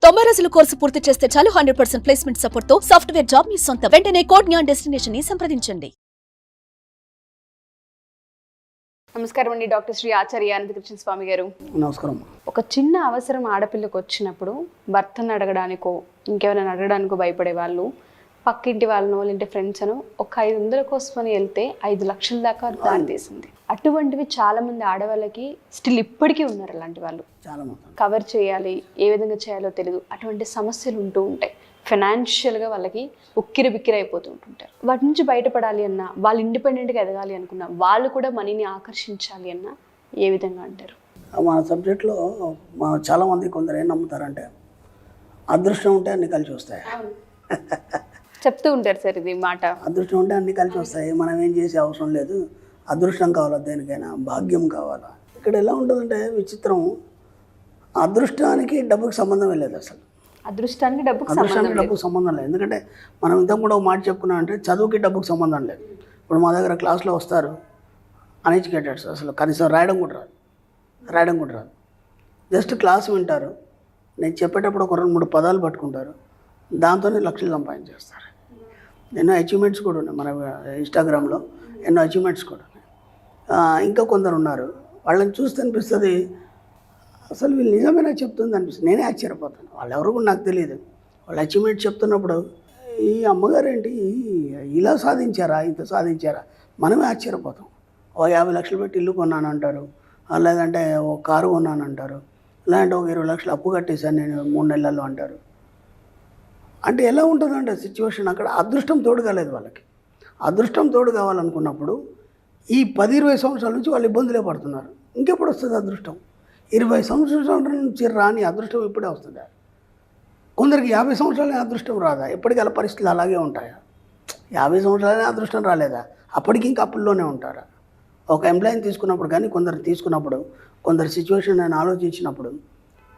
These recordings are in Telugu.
90 రోజుల కోర్సు పూర్తి చేస్తే చాలు 100% ప్లేస్మెంట్ సపోర్ట్ తో సాఫ్ట్వేర్ జాబ్ మీ సొంతం. వెంటనే కోడ్ జ్ఞాన్ డెస్టినేషన్ ని సంప్రదించండి. నమస్కారం అండి, డాక్టర్ శ్రీ ఆచార్య అనంతకృష్ణ స్వామి గారు. నమస్కారం. ఒక చిన్న అవసరం ఆడపిల్లకు వచ్చినప్పుడు భర్తను అడగడానికో ఇంకెవరైనా అడగడానికో భయపడే వాళ్ళు పక్కింటి వాళ్ళనో లేదంటే ఫ్రెండ్స్ అనో ఒక 500 కోసమని వెళ్తే 5 లక్షల దాకా దారి తీసింది. అటువంటివి చాలా మంది ఆడవాళ్ళకి స్టిల్ ఇప్పటికీ ఉన్నారు. అలాంటి వాళ్ళు చాలా మంది కవర్ చేయాలి, ఏ విధంగా చేయాలో తెలియదు. అటువంటి సమస్యలు ఉంటూ ఉంటాయి. ఫైనాన్షియల్గా వాళ్ళకి ఉక్కిరి బిక్కిరి అయిపోతూ ఉంటుంటారు. వాటి నుంచి బయటపడాలి అన్నా, వాళ్ళు ఇండిపెండెంట్గా ఎదగాలి అనుకున్నా, వాళ్ళు కూడా మనీని ఆకర్షించాలి అన్నా ఏ విధంగా అంటారు? మన సబ్జెక్ట్లో చాలామంది కొందరు ఏం నమ్ముతారంటే అదృష్టం ఉంటే అన్ని కలిసి వస్తాయి చెప్తూ ఉంటారు సార్ ఇది మాట. అదృష్టం ఉంటే అన్ని కలిసి వస్తాయి, మనం ఏం చేసే అవసరం లేదు, అదృష్టం కావాలా, దేనికైనా భాగ్యం కావాలా. ఇక్కడ ఎలా ఉంటుందంటే విచిత్రం, అదృష్టానికి డబ్బుకి సంబంధం లేదు. అసలు అదృష్టానికి డబ్బుకి సంబంధం లేదు. ఎందుకంటే మనం ఇంత కూడా ఒక మాట చెప్పుకున్నాం అంటే చదువుకి డబ్బుకి సంబంధం లేదు. ఇప్పుడు మా దగ్గర క్లాస్లో వస్తారు అన్ఎడ్యుకేటెడ్స్, అసలు కనీసం రాయడం కూడా రాదు. జస్ట్ క్లాస్ వింటారు, నేను చెప్పేటప్పుడు ఒక 2-3 పదాలు పట్టుకుంటారు, దాంతోనే లక్షలు సంపాదించేస్తారు. ఎన్నో అచీవ్మెంట్స్ కూడా ఉన్నాయి మన ఇన్స్టాగ్రామ్లో, ఎన్నో అచీవ్మెంట్స్ కూడా ఉన్నాయి. ఇంకా కొందరు ఉన్నారు, వాళ్ళని చూస్తే అనిపిస్తుంది అసలు వీళ్ళు నిజమేనా చెప్తుంది అనిపిస్తుంది. నేనే ఆశ్చర్యపోతాను. వాళ్ళు ఎవరు కూడా నాకు తెలియదు. వాళ్ళు అచీవ్మెంట్స్ చెప్తున్నప్పుడు ఈ అమ్మగారు ఏంటి ఇలా సాధించారా, ఇంత సాధించారా, మనమే ఆశ్చర్యపోతాం. ఓ 50 లక్షలు పెట్టి ఇల్లు కొన్నాను అంటారు, లేదంటే ఓ కారు కొన్నాను అంటారు, లేదంటే ఒక 20 లక్షలు అప్పు కట్టేశాను నేను 3 నెలల్లో అంటారు. అంటే ఎలా ఉంటుందంటే సిచ్యువేషన్ అక్కడ అదృష్టం తోడు కాలేదు వాళ్ళకి. అదృష్టం తోడు కావాలనుకున్నప్పుడు ఈ 10-20 సంవత్సరాల నుంచి వాళ్ళు ఇబ్బందులే పడుతున్నారు. ఇంకెప్పుడు వస్తుంది అదృష్టం? 20 సంవత్సరాల నుంచి రాని అదృష్టం ఇప్పుడే వస్తుందా? కొందరికి 50 సంవత్సరాలే అదృష్టం రాదా? ఎప్పటికీ అలా పరిస్థితులు అలాగే ఉంటాయా? 50 సంవత్సరాలనే అదృష్టం రాలేదా? అప్పటికి ఇంకా అప్పుల్లోనే ఉంటారా? ఒక ఎంప్లాయీని తీసుకున్నప్పుడు కానీ కొందరు తీసుకున్నప్పుడు, కొందరు సిచ్యువేషన్ నేను ఆలోచించినప్పుడు,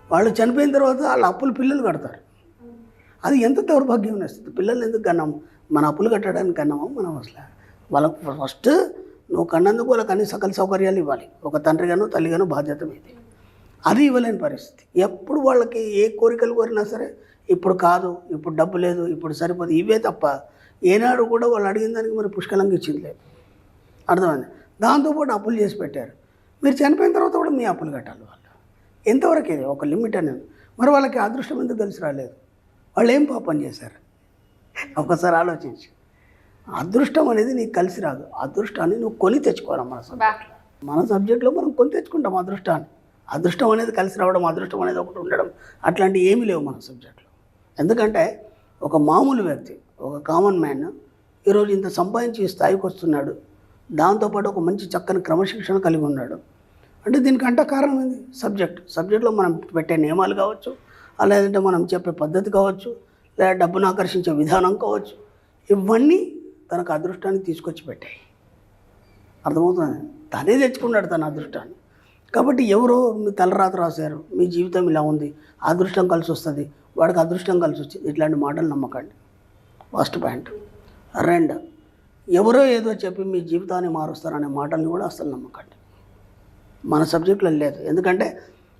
వాళ్ళు చనిపోయిన తర్వాత వాళ్ళ అప్పులు పిల్లలు కడతారు. అది ఎంత దౌర్భాగ్యం వస్తుంది. పిల్లలు ఎందుకు కన్నాము? మన అప్పులు కట్టడానికి కన్నాము మనం. అసలు వాళ్ళకు ఫస్ట్ నువ్వు కన్నందుకు వాళ్ళకి అన్ని సకల సౌకర్యాలు ఇవ్వాలి. ఒక తండ్రిగానో తల్లిగానో బాధ్యత మీది. అది ఇవ్వలేని పరిస్థితి. ఎప్పుడు వాళ్ళకి ఏ కోరికలు కోరినా సరే ఇప్పుడు కాదు, ఇప్పుడు డబ్బు లేదు, ఇప్పుడు సరిపోదు, ఇవే తప్ప ఏనాడు కూడా వాళ్ళు అడిగిన దానికి మరి పుష్కలంగా ఇచ్చింది లేదు. అర్థమైంది? దాంతోపాటు అప్పులు చేసి పెట్టారు. మీరు చనిపోయిన తర్వాత కూడా మీ అప్పులు కట్టాలి వాళ్ళు. ఎంతవరకు ఇది ఒక లిమిట్ అనేది. మరి వాళ్ళకి అదృష్టం ఎందుకు తెలిసి రాలేదు? వాళ్ళు ఏం పాపం చేశారు? ఒకసారి ఆలోచించు. అదృష్టం అనేది నీకు కలిసి రాదు. అదృష్టాన్ని నువ్వు కొని తెచ్చుకోవాలి. మన సబ్జెక్ట్లో మనం కొని తెచ్చుకుంటాం అదృష్టాన్ని. అదృష్టం అనేది కలిసి రావడం, అదృష్టం అనేది ఒకటి ఉండడం అట్లాంటివి ఏమీ లేవు మన సబ్జెక్ట్లో. ఎందుకంటే ఒక మామూలు వ్యక్తి, ఒక కామన్ మ్యాన్ ఈరోజు ఇంత సంపాదించి స్థాయికి వస్తున్నాడు, దాంతోపాటు ఒక మంచి చక్కని క్రమశిక్షణ కలిగి ఉన్నాడు అంటే దీనికంటే కారణం ఏంది? సబ్జెక్ట్లో మనం పెట్టే నియమాలు కావచ్చు, లేదంటే మనం చెప్పే పద్ధతి కావచ్చు, లేదా డబ్బును ఆకర్షించే విధానం కావచ్చు, ఇవన్నీ తనకు అదృష్టాన్ని తీసుకొచ్చి పెట్టాయి. అర్థమవుతుంది? తనే తెచ్చుకున్నాడు తన అదృష్టాన్ని. కాబట్టి ఎవరో మీ తలరాత రాశారు, మీ జీవితం ఇలా ఉంది, అదృష్టం కలిసి వస్తుంది, వాడికి అదృష్టం కలిసి వచ్చింది, ఇట్లాంటి మాటలు నమ్మకండి. First point. 2, ఎవరో ఏదో చెప్పి మీ జీవితాన్ని మారుస్తారనే మాటల్ని కూడా అస్సలు నమ్మకండి. మన సబ్జెక్టులో లేదు. ఎందుకంటే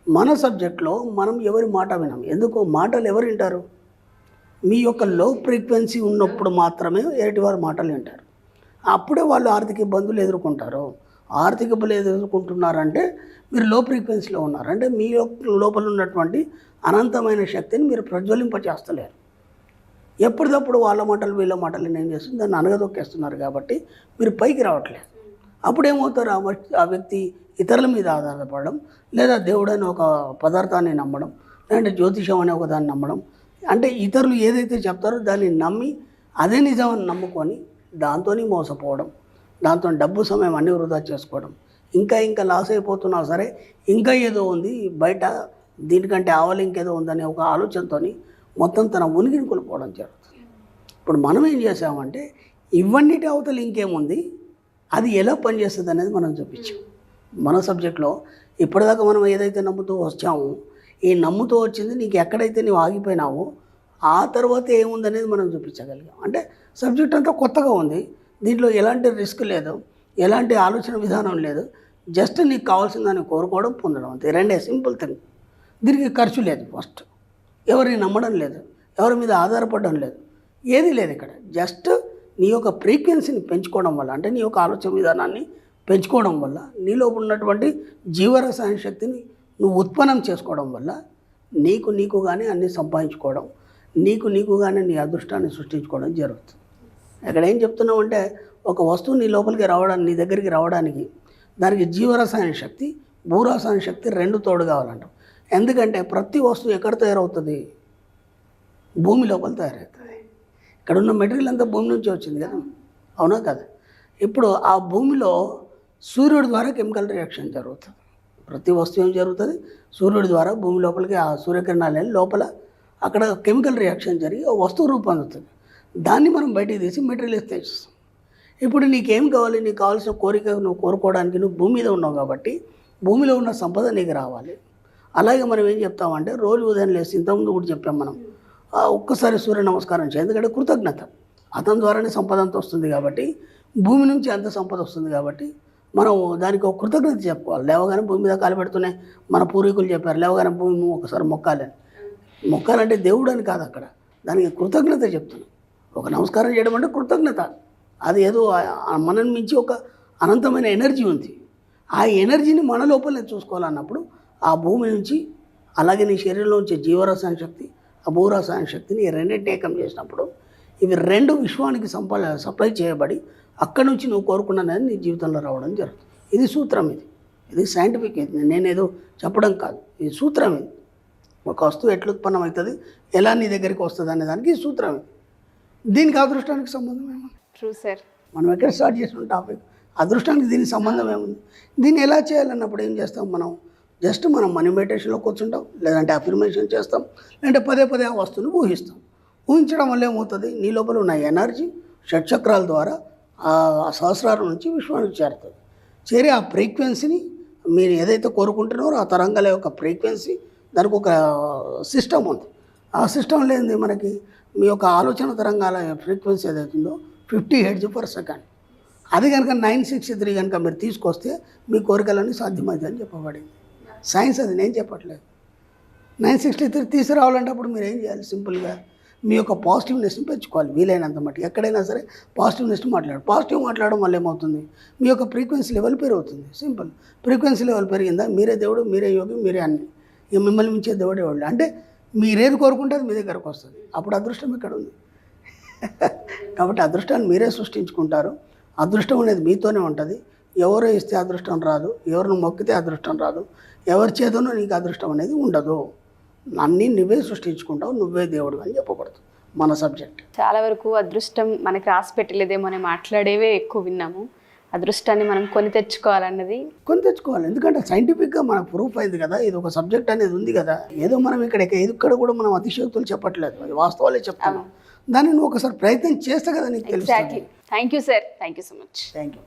మన సబ్జెక్ట్లో మనం ఎవరి మాట వినాం. ఎందుకు? మాటలు ఎవరు వింటారు? మీ యొక్క లో ఫ్రీక్వెన్సీ ఉన్నప్పుడు మాత్రమే ఎదుటివారి మాటలు వింటారు. అప్పుడే వాళ్ళు ఆర్థిక ఇబ్బందులు ఎదుర్కొంటారు. ఆర్థిక ఇబ్బందులు ఎదుర్కొంటున్నారంటే మీరు లో ఫ్రీక్వెన్సీలో ఉన్నారు. అంటే మీ యొక్క లోపల ఉన్నటువంటి అనంతమైన శక్తిని మీరు ప్రజ్వలింపచేస్తలేరు. ఎప్పటికప్పుడు వాళ్ళ మాటలు వీళ్ళ మాటలు ఏం చేస్తుంది, దాన్ని అనగదొక్కేస్తున్నారు. కాబట్టి మీరు పైకి రావట్లేదు. అప్పుడేమవుతారు? ఆ వ్యక్తి ఇతరుల మీద ఆధారపడడం, లేదా దేవుడని ఒక పదార్థాన్ని నమ్మడం, లేదంటే జ్యోతిషం అనే ఒక దాన్ని నమ్మడం. అంటే ఇతరులు ఏదైతే చెప్తారో దాన్ని నమ్మి అదే నిజమని నమ్ముకొని దాంతోనే మోసపోవడం, దాంతో డబ్బు సమయం అన్నీ వృధా చేసుకోవడం, ఇంకా లాస్ అయిపోతున్నా సరే ఇంకా ఏదో ఉంది బయట, దీనికంటే ఆవలి ఇంకేదో ఉందనే ఒక ఆలోచనతో మొత్తం తన ఉనికిని కోల్పోవడం జరుగుతుంది. ఇప్పుడు మనం ఏం చేసామంటే ఇవన్నిటి అవతల ఇంకేముంది, అది ఎలా పనిచేస్తుంది అనేది మనం చూపించాం. మన సబ్జెక్ట్లో ఇప్పటిదాకా మనం ఏదైతే నమ్ముతూ వచ్చామో, ఈ నమ్ముతూ వచ్చింది నీకు ఎక్కడైతే నువ్వు ఆగిపోయినావో ఆ తర్వాత ఏముందనేది మనం చూపించగలిగాం. అంటే సబ్జెక్ట్ అంతా కొత్తగా ఉంది, దీంట్లో ఎలాంటి రిస్క్ లేదు, ఎలాంటి ఆలోచన విధానం లేదు. జస్ట్ నీకు కావాల్సిన దాన్ని కోరుకోవడం, పొందడం, అంతే. 2 సింపుల్ థింగ్. దీనికి ఖర్చు లేదు. ఫస్ట్ ఎవరిని నమ్మడం లేదు, ఎవరి మీద ఆధారపడడం లేదు, ఏది లేదు ఇక్కడ. జస్ట్ నీ యొక్క ఫ్రీక్వెన్సీని పెంచుకోవడం వల్ల, అంటే నీ యొక్క ఆలోచన విధానాన్ని పెంచుకోవడం వల్ల, నీలో ఉన్నటువంటి జీవరసాయన శక్తిని నువ్వు ఉత్పన్నం చేసుకోవడం వల్ల నీకుగానే అన్నీ సంపాదించుకోవడం, నీకుగానే నీ అదృష్టాన్ని సృష్టించుకోవడం జరుగుతుంది. ఇక్కడ ఏం చెప్తున్నావు అంటే, ఒక వస్తువు నీ లోపలికి రావడానికి, నీ దగ్గరికి రావడానికి దానికి జీవరసాయన శక్తి, భూరసాయన శక్తి రెండు తోడు కావాలంటాం. ఎందుకంటే ప్రతి వస్తువు ఎక్కడ తయారవుతుంది? భూమి లోపల తయారవుతుంది. ఇక్కడ ఉన్న మెటీరియల్ అంతా భూమి నుంచి వచ్చింది కదా, అవునా కదా? ఇప్పుడు ఆ భూమిలో సూర్యుడి ద్వారా కెమికల్ రియాక్షన్ జరుగుతుంది. ప్రతి వస్తువు ఏం జరుగుతుంది? సూర్యుడి ద్వారా భూమి లోపలికి ఆ సూర్యకిరణాలు వెళ్ళి లోపల అక్కడ కెమికల్ రియాక్షన్ జరిగి ఆ వస్తువు రూపొందుతుంది. దాన్ని మనం బయటికి తీసి మెటీరియల్ తెచ్చిస్తాం. ఇప్పుడు నీకేం కావాలి? నీకు కావాల్సిన కోరిక నువ్వు కోరుకోవడానికి నువ్వు భూమి మీద ఉన్నావు కాబట్టి భూమిలో ఉన్న సంపద నీకు రావాలి. అలాగే మనం ఏం చెప్తామంటే, రోజు ఉదయం లేసి ఇంతకుముందు కూడా చెప్పాం మనం, ఒక్కసారి సూర్య నమస్కారం చేయాలి. ఎందుకంటే కృతజ్ఞత, అతని ద్వారానే సంపద అంత వస్తుంది కాబట్టి, భూమి నుంచి అంత సంపద వస్తుంది కాబట్టి మనం దానికి ఒక కృతజ్ఞత చెప్పుకోవాలి. లేవగానే భూమి మీద కాలు పెడుతూనే మన పూర్వీకులు చెప్పారు, లేవగానే భూమి ఒకసారి మొక్కాలని. మొక్కాలంటే దేవుడు అని కాదు, అక్కడ దానికి కృతజ్ఞత చెప్తున్నాం. ఒక నమస్కారం చేయడం అంటే కృతజ్ఞత. అది ఏదో మనం మించి ఒక అనంతమైన ఎనర్జీ ఉంది. ఆ ఎనర్జీని మన లోపలనే చూసుకోవాలన్నప్పుడు ఆ భూమి నుంచి, అలాగే నీ శరీరంలో ఉంచే జీవరసాయన శక్తి, ఆ భూరసాయన శక్తిని ఈ రెండింటిని ఏకం చేసినప్పుడు ఇవి రెండు విశ్వానికి సప్లై చేయబడి అక్కడి నుంచి నువ్వు కోరుకున్నది నీ జీవితంలో రావడం జరుగుతుంది. ఇది సూత్రం, ఇది సైంటిఫిక్. ఇది నేనేదో చెప్పడం కాదు, ఇది సూత్రం. ఇది ఒక వస్తువు ఎట్లా ఉత్పన్నం అవుతుంది, ఎలా నీ దగ్గరికి వస్తుంది అనే దానికి ఈ సూత్రం. ఇది దీనికి అదృష్టానికి సంబంధం ఏముంది? True sir. మనం ఎక్కడ స్టార్ట్ చేసిన టాపిక్, అదృష్టానికి దీనికి సంబంధం ఏముంది? దీన్ని ఎలా చేయాలన్నప్పుడు ఏం చేస్తాం మనం? జస్ట్ మనం మనీ మెడిటేషన్లో కూర్చుంటాం, లేదంటే అఫర్మేషన్ చేస్తాం, లేదంటే పదే పదే ఆ వస్తువుని ఊహిస్తాం. ఊహించడం వల్ల ఏమవుతుంది? నీ లోపల ఉన్న ఎనర్జీ షట్చక్రాల ద్వారా ఆ సహస్రారం నుంచి విశ్వానికి చేరుతుంది. చేరి ఆ ఫ్రీక్వెన్సీని మీరు ఏదైతే కోరుకుంటున్నారో ఆ తరంగాల యొక్క ఫ్రీక్వెన్సీ, దానికి ఒక సిస్టమ్ ఉంది. ఆ సిస్టమ్ లేనిది మనకి మీ యొక్క ఆలోచన తరంగాల ఫ్రీక్వెన్సీ ఏదైతుందో 50 Hz/s, అది కనుక 963 కనుక మీరు తీసుకొస్తే మీ కోరికలన్నీ సాధ్యమవుతాయని చెప్పబడింది. సైన్స్ అది, నేను చెప్పట్లేదు. 963 తీసుకురావాలంటే అప్పుడు మీరు ఏం చేయాలి? సింపుల్గా మీ యొక్క పాజిటివ్నెస్ని పెంచుకోవాలి. వీలైనంత మట్టి ఎక్కడైనా సరే పాజిటివ్నెస్ పాజిటివ్ మాట్లాడడం వల్ల ఏమవుతుంది? మీ యొక్క ఫ్రీక్వెన్సీ లెవెల్ పెరుగుతుంది. సింపుల్. ఫ్రీక్వెన్సీ లెవెల్ పెరిగిందా మీరే దేవుడు, మీరే యోగి, మీరే అన్ని. ఇక మిమ్మల్ని మించే దేవుడే వాళ్ళు. అంటే మీరేది కోరుకుంటే అది మీ దగ్గరకు వస్తుంది. అప్పుడు అదృష్టం ఎక్కడ ఉంది? కాబట్టి అదృష్టాన్ని మీరే సృష్టించుకుంటారు. అదృష్టం అనేది మీతోనే ఉంటుంది. ఎవరో ఇస్తే అదృష్టం రాదు, ఎవరిని మొక్కితే అదృష్టం రాదు, ఎవరి చేతనో నీకు అదృష్టం అనేది ఉండదు. అన్నీ నువ్వే సృష్టించుకుంటావు, నువ్వే దేవుడు అని చెప్పబడుతుంది మన సబ్జెక్ట్. చాలా వరకు అదృష్టం మనకి రాసి పెట్టలేదేమో అని మాట్లాడేవే ఎక్కువ విన్నాము. అదృష్టాన్ని మనం కొని తెచ్చుకోవాలి. ఎందుకంటే సైంటిఫిక్గా మనకు ప్రూఫ్ అయింది కదా, ఇది ఒక సబ్జెక్ట్ అనేది ఉంది కదా. ఏదో మనం ఇక్కడ కూడా మనం అతిశయోక్తులు చెప్పట్లేదు, అది వాస్తవాలే చెప్తాము. దాన్ని నువ్వు ఒకసారి ప్రయత్నం చేస్తే కదా నీకు తెలుస్తుంది. Thank you sir, thank you so much. Thank you.